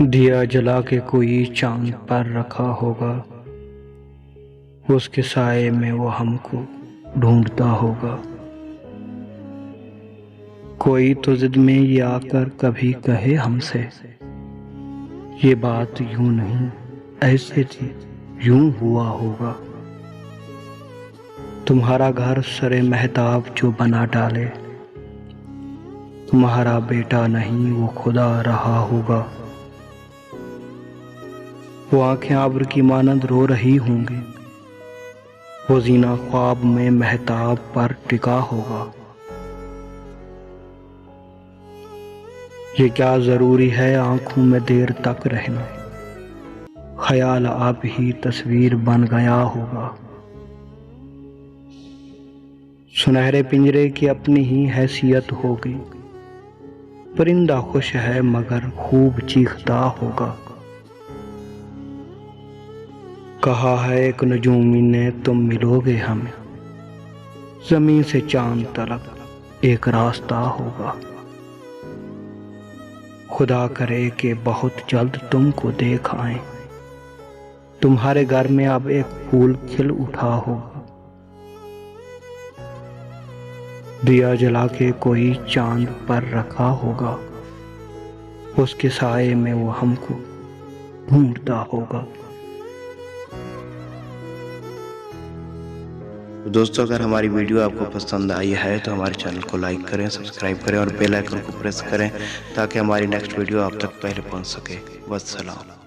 दिया जला के कोई चांद पर रखा होगा, उसके साए में वो हमको ढूंढता होगा। कोई तो जिद में ये आकर कभी कहे हमसे, ये बात यूं नहीं ऐसे थी, यूं हुआ होगा। तुम्हारा घर सरे महताब जो बना डाले, तुम्हारा बेटा नहीं वो खुदा रहा होगा। वो आंखें आब्र की मानंद रो रही होंगी, वो जीना ख्वाब में महताब पर टिका होगा। ये क्या जरूरी है आंखों में देर तक रहना, ख्याल आप ही तस्वीर बन गया होगा। सुनहरे पिंजरे की अपनी ही हैसियत होगी, परिंदा खुश है मगर खूब चीखता होगा। कहा है एक नजूमी ने तुम मिलोगे हमें, जमीन से चांद तलक एक रास्ता होगा। खुदा करे कि बहुत जल्द तुमको देख आए, तुम्हारे घर में अब एक फूल खिल उठा होगा। दिया जला के कोई चांद पर रखा होगा, उसके साए में वो हमको ढूंढता होगा। दोस्तों, अगर हमारी वीडियो आपको पसंद आई है तो हमारे चैनल को लाइक करें, सब्सक्राइब करें और बेल आइकन को प्रेस करें ताकि हमारी नेक्स्ट वीडियो आप तक पहले पहुंच सके। वस्सलाम।